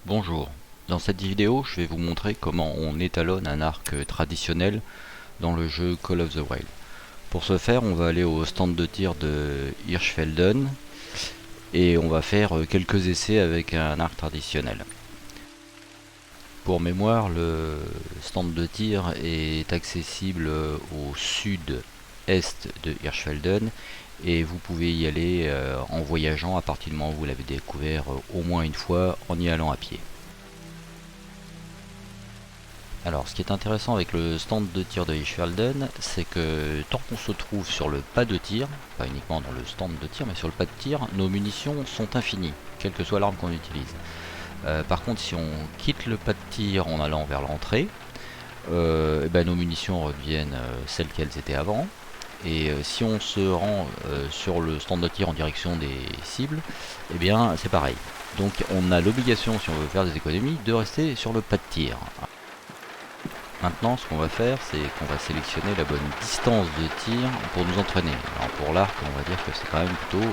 Bonjour, dans cette vidéo je vais vous montrer comment on étalonne un arc traditionnel dans le jeu Call of the Wild. Pour ce faire on va aller au stand de tir de Hirschfelden et on va faire quelques essais avec un arc traditionnel. Pour mémoire, le stand de tir est accessible au sud-est de Hirschfelden et vous pouvez y aller en voyageant à partir du moment où vous l'avez découvert au moins une fois en y allant à pied. Alors, ce qui est intéressant avec le stand de tir de Hirschfelden, c'est que tant qu'on se trouve sur le pas de tir, pas uniquement dans le stand de tir, mais sur le pas de tir, nos munitions sont infinies, quelle que soit l'arme qu'on utilise. Par contre, si on quitte le pas de tir en allant vers l'entrée, nos munitions reviennent celles qu'elles étaient avant. Et si on se rend sur le stand de tir en direction des cibles, eh bien c'est pareil. Donc on a l'obligation, si on veut faire des économies, de rester sur le pas de tir. Maintenant, ce qu'on va faire, c'est qu'on va sélectionner la bonne distance de tir pour nous entraîner. Alors pour l'arc, on va dire que c'est quand même plutôt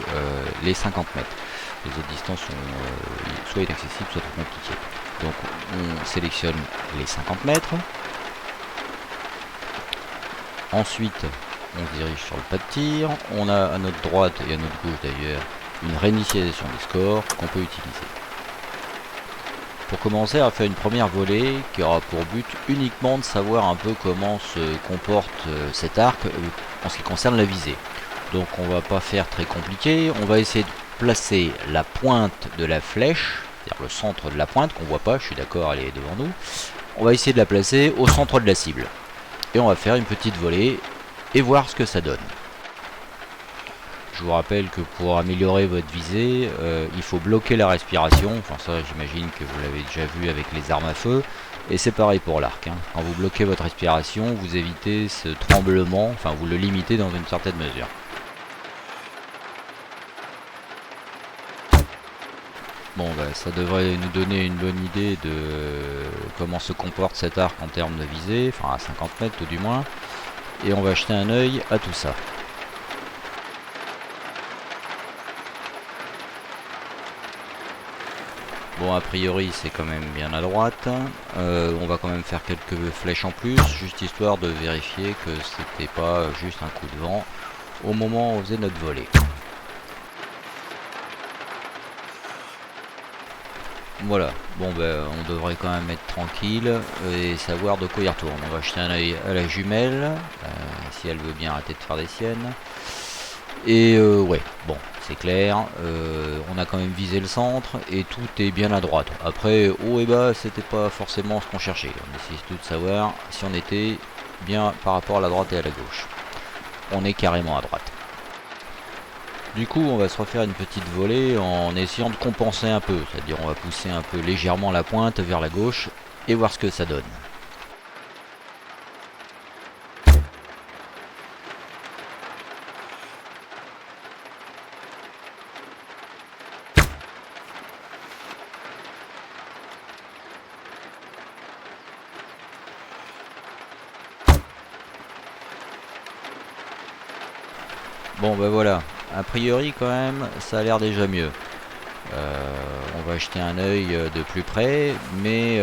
les 50 mètres. Les autres distances sont soit inaccessibles, soit trop compliquées. Donc on sélectionne les 50 mètres. Ensuite, on se dirige sur le pas de tir. On a à notre droite et à notre gauche d'ailleurs une réinitialisation des scores qu'on peut utiliser. Pour commencer à faire une première volée qui aura pour but uniquement de savoir un peu comment se comporte cet arc en ce qui concerne la visée. Donc on va pas faire très compliqué, on va essayer de placer la pointe de la flèche, c'est-à-dire le centre de la pointe qu'on voit pas, je suis d'accord, elle est devant nous. On va essayer de la placer au centre de la cible. Et on va faire une petite volée et voir ce que ça donne. Je vous rappelle que pour améliorer votre visée, il faut bloquer la respiration. Enfin ça j'imagine que vous l'avez déjà vu avec les armes à feu. Et c'est pareil pour l'arc. Quand vous bloquez votre respiration, vous évitez ce tremblement, enfin vous le limitez dans une certaine mesure. Bon ça devrait nous donner une bonne idée de comment se comporte cet arc en termes de visée, enfin à 50 mètres tout du moins. Et on va jeter un œil à tout ça. Bon, a priori c'est quand même bien à droite. On va quand même faire quelques flèches en plus, juste histoire de vérifier que c'était pas juste un coup de vent au moment où on faisait notre volée. Voilà, bon on devrait quand même être tranquille et savoir de quoi il retourne. On va jeter un œil à la jumelle, si elle veut bien arrêter de faire des siennes. Et ouais, bon, c'est clair, on a quand même visé le centre et tout est bien à droite. Après, haut et bas, c'était pas forcément ce qu'on cherchait. On essayait tout de savoir si on était bien par rapport à la droite et à la gauche. On est carrément à droite. Du coup, on va se refaire une petite volée en essayant de compenser un peu. C'est-à-dire, on va pousser un peu légèrement la pointe vers la gauche et voir ce que ça donne. Bon voilà, a priori quand même ça a l'air déjà mieux. On va jeter un œil de plus près, mais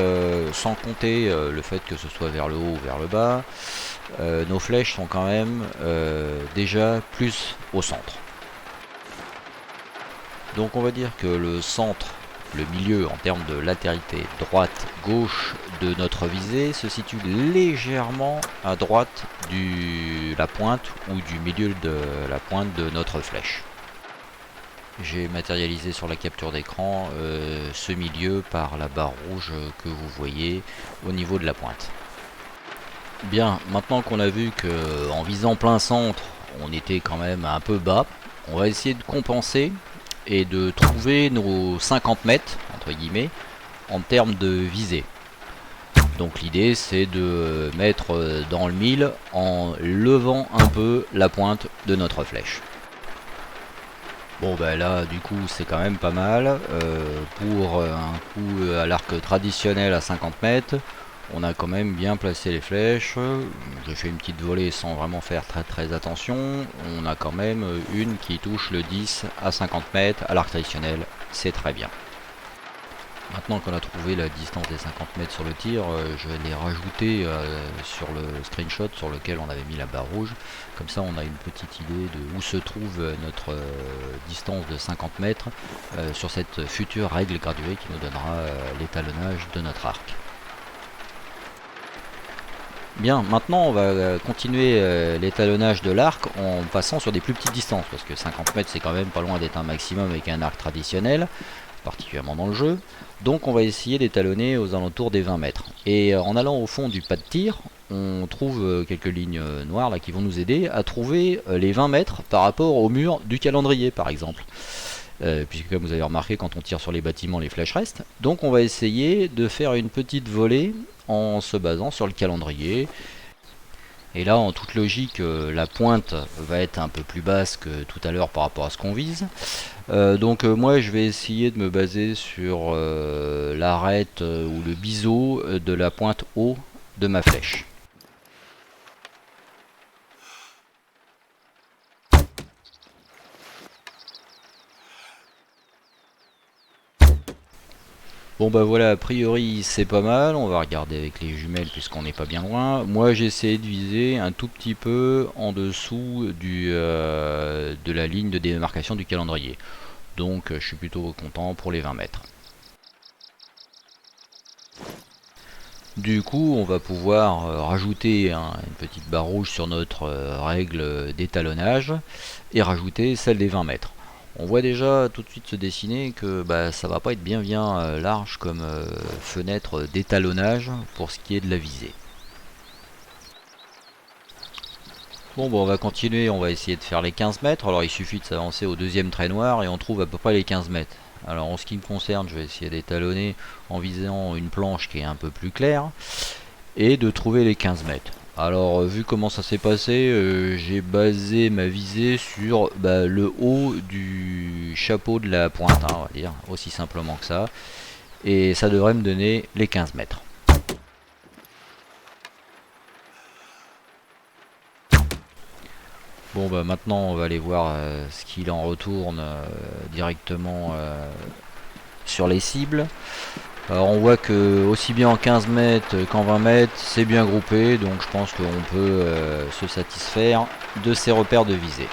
sans compter le fait que ce soit vers le haut ou vers le bas, nos flèches sont quand même déjà plus au centre. Donc on va dire que le centre, le milieu en termes de latéralité droite-gauche de notre visée se situe légèrement à droite de la pointe ou du milieu de la pointe de notre flèche. J'ai matérialisé sur la capture d'écran ce milieu par la barre rouge que vous voyez au niveau de la pointe. Bien, maintenant qu'on a vu que en visant plein centre, on était quand même un peu bas, on va essayer de compenser et de trouver nos 50 mètres, entre guillemets, en termes de visée. Donc l'idée c'est de mettre dans le mille en levant un peu la pointe de notre flèche. Bon là du coup c'est quand même pas mal. Pour un coup à l'arc traditionnel à 50 mètres, on a quand même bien placé les flèches. J'ai fait une petite volée sans vraiment faire très attention. On a quand même une qui touche le 10 à 50 mètres à l'arc traditionnel, c'est très bien. Maintenant qu'on a trouvé la distance des 50 mètres sur le tir, je vais les rajouter sur le screenshot sur lequel on avait mis la barre rouge. Comme ça on a une petite idée de où se trouve notre distance de 50 mètres sur cette future règle graduée qui nous donnera l'étalonnage de notre arc. Bien, maintenant on va continuer l'étalonnage de l'arc en passant sur des plus petites distances, parce que 50 mètres c'est quand même pas loin d'être un maximum avec un arc traditionnel, particulièrement dans le jeu. Donc on va essayer d'étalonner aux alentours des 20 mètres. Et en allant au fond du pas de tir, on trouve quelques lignes noires là, qui vont nous aider à trouver les 20 mètres par rapport au mur du calendrier par exemple. Puisque comme vous avez remarqué, quand on tire sur les bâtiments, les flèches restent. Donc on va essayer de faire une petite volée en se basant sur le calendrier. Et là, en toute logique, la pointe va être un peu plus basse que tout à l'heure par rapport à ce qu'on vise. Donc moi, je vais essayer de me baser sur l'arête ou le biseau de la pointe haut de ma flèche. Bon bah voilà, a priori c'est pas mal, on va regarder avec les jumelles puisqu'on n'est pas bien loin. Moi j'ai essayé de viser un tout petit peu en dessous de la ligne de démarcation du calendrier. Donc je suis plutôt content pour les 20 mètres. Du coup on va pouvoir rajouter une petite barre rouge sur notre règle d'étalonnage et rajouter celle des 20 mètres. On voit déjà tout de suite se dessiner que ça va pas être bien large comme fenêtre d'étalonnage pour ce qui est de la visée. Bon on va continuer, on va essayer de faire les 15 mètres. Alors il suffit de s'avancer au deuxième trait noir et on trouve à peu près les 15 mètres. Alors en ce qui me concerne, je vais essayer d'étalonner en visant une planche qui est un peu plus claire et de trouver les 15 mètres. Alors vu comment ça s'est passé, j'ai basé ma visée sur le haut du chapeau de la pointe, on va dire, aussi simplement que ça. Et ça devrait me donner les 15 mètres. Bon maintenant on va aller voir ce qu'il en retourne directement sur les cibles. Alors on voit que aussi bien en 15 mètres qu'en 20 mètres c'est bien groupé, donc je pense qu'on peut se satisfaire de ces repères de visée.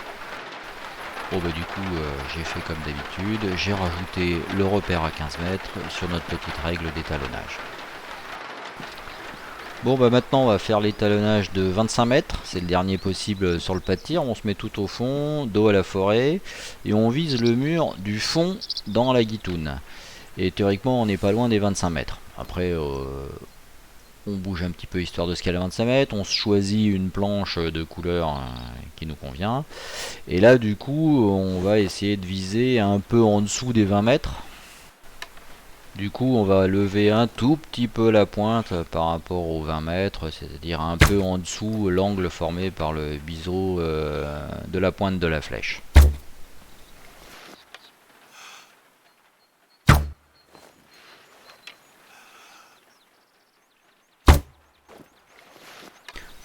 Bon du coup j'ai fait comme d'habitude, j'ai rajouté le repère à 15 mètres sur notre petite règle d'étalonnage. Bon maintenant on va faire l'étalonnage de 25 mètres, c'est le dernier possible sur le pas de tir. On se met tout au fond, dos à la forêt, et on vise le mur du fond dans la guitoune. Et théoriquement on n'est pas loin des 25 mètres. Après on bouge un petit peu histoire de se caler à 25 mètres, on se choisit une planche de couleur qui nous convient. Et là du coup on va essayer de viser un peu en dessous des 20 mètres. Du coup on va lever un tout petit peu la pointe par rapport aux 20 mètres, c'est-à-dire un peu en dessous l'angle formé par le biseau de la pointe de la flèche.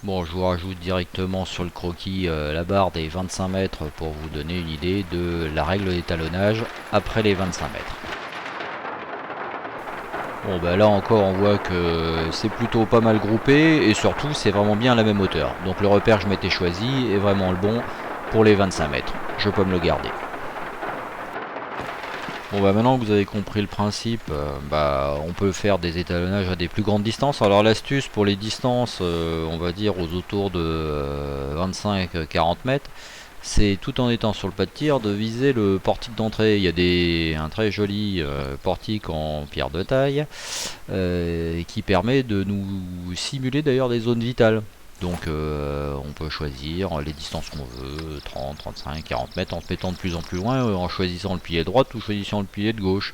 Bon, je vous rajoute directement sur le croquis la barre des 25 mètres pour vous donner une idée de la règle d'étalonnage après les 25 mètres. Bon, là encore on voit que c'est plutôt pas mal groupé et surtout c'est vraiment bien à la même hauteur. Donc le repère que je m'étais choisi est vraiment le bon pour les 25 mètres. Je peux me le garder. Bon maintenant que vous avez compris le principe, on peut faire des étalonnages à des plus grandes distances. Alors l'astuce pour les distances, on va dire aux autour de 25-40 mètres, c'est tout en étant sur le pas de tir de viser le portique d'entrée. Il y a un très joli portique en pierre de taille qui permet de nous simuler d'ailleurs des zones vitales. Donc on peut choisir les distances qu'on veut, 30, 35, 40 mètres, en se mettant de plus en plus loin, en choisissant le pilier de droite ou choisissant le pilier de gauche.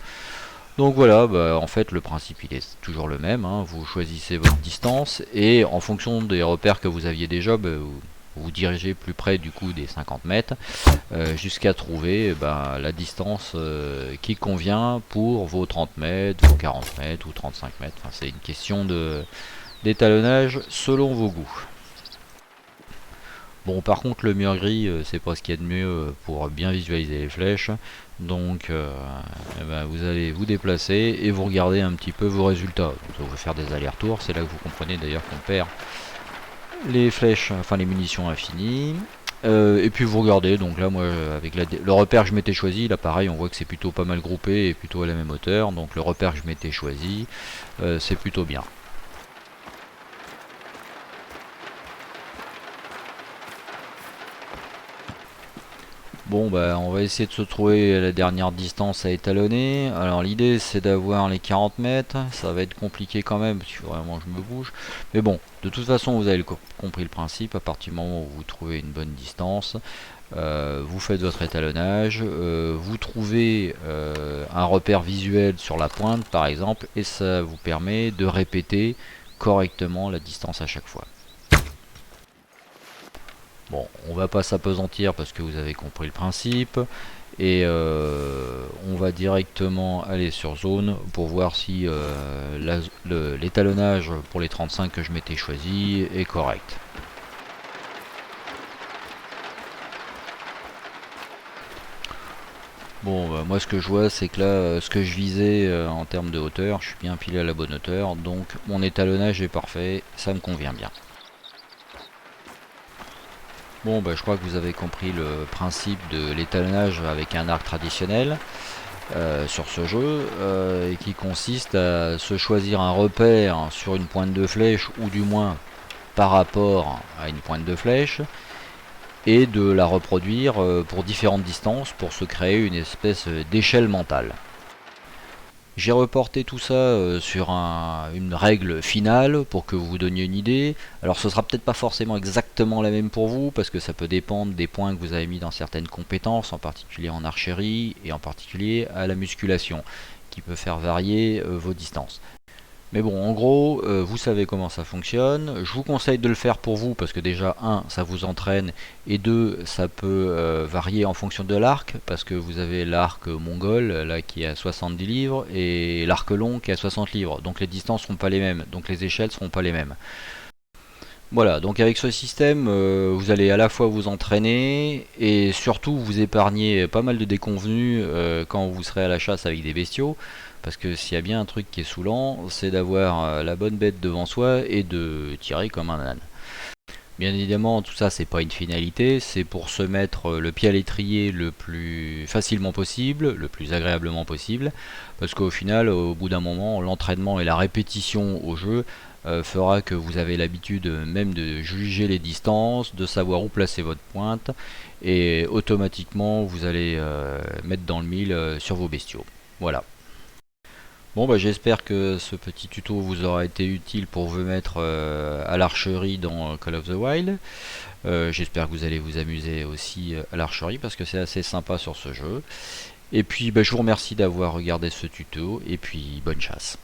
Donc voilà, en fait le principe il est toujours le même, hein. Vous choisissez votre distance et en fonction des repères que vous aviez déjà, vous dirigez plus près du coup des 50 mètres jusqu'à trouver la distance qui convient pour vos 30 mètres, vos 40 mètres ou 35 mètres. Enfin, c'est une question d'étalonnage selon vos goûts. Bon, par contre, le mur gris, c'est pas ce qu'il y a de mieux pour bien visualiser les flèches. Donc, eh ben, vous allez vous déplacer et vous regardez un petit peu vos résultats. Donc, ça vous faire des allers-retours. C'est là que vous comprenez d'ailleurs qu'on perd les flèches, enfin les munitions infinies. Et puis vous regardez, donc là moi avec le repère que je m'étais choisi, là pareil on voit que c'est plutôt pas mal groupé et plutôt à la même hauteur, donc le repère que je m'étais choisi, c'est plutôt bien. Bon bah on va essayer de se trouver à la dernière distance à étalonner. Alors l'idée c'est d'avoir les 40 mètres, ça va être compliqué quand même, si vraiment je me bouge. Mais bon, de toute façon vous avez compris le principe, à partir du moment où vous trouvez une bonne distance, vous faites votre étalonnage, vous trouvez un repère visuel sur la pointe par exemple, et ça vous permet de répéter correctement la distance à chaque fois. Bon, on va pas s'apesantir parce que vous avez compris le principe. Et on va directement aller sur zone pour voir si l'étalonnage pour les 35 que je m'étais choisi est correct. Bon, bah, moi ce que je vois c'est que là, ce que je visais en termes de hauteur, je suis bien pile à la bonne hauteur. Donc mon étalonnage est parfait, ça me convient bien. Bon, bah, je crois que vous avez compris le principe de l'étalonnage avec un arc traditionnel sur ce jeu, et qui consiste à se choisir un repère sur une pointe de flèche, ou du moins par rapport à une pointe de flèche, et de la reproduire pour différentes distances pour se créer une espèce d'échelle mentale. J'ai reporté tout ça sur une règle finale pour que vous vous donniez une idée. Alors ce sera peut-être pas forcément exactement la même pour vous, parce que ça peut dépendre des points que vous avez mis dans certaines compétences, en particulier en archerie et en particulier à la musculation, qui peut faire varier vos distances. Mais bon, en gros, vous savez comment ça fonctionne. Je vous conseille de le faire pour vous parce que déjà, 1, ça vous entraîne, et 2, ça peut varier en fonction de l'arc, parce que vous avez l'arc mongol, là, qui est à 70 livres, et l'arc long qui est à 60 livres. Donc les distances seront pas les mêmes, donc les échelles seront pas les mêmes. Voilà, donc avec ce système, vous allez à la fois vous entraîner et surtout vous épargner pas mal de déconvenues quand vous serez à la chasse avec des bestiaux. Parce que s'il y a bien un truc qui est saoulant, c'est d'avoir la bonne bête devant soi et de tirer comme un âne. Bien évidemment, tout ça c'est pas une finalité, c'est pour se mettre le pied à l'étrier le plus facilement possible, le plus agréablement possible, parce qu'au final, au bout d'un moment, l'entraînement et la répétition au jeu fera que vous avez l'habitude même de juger les distances, de savoir où placer votre pointe, et automatiquement vous allez mettre dans le mille sur vos bestiaux. Voilà. Bon bah j'espère que ce petit tuto vous aura été utile pour vous mettre à l'archerie dans Call of the Wild. J'espère que vous allez vous amuser aussi à l'archerie parce que c'est assez sympa sur ce jeu. Et puis bah, je vous remercie d'avoir regardé ce tuto et puis bonne chasse.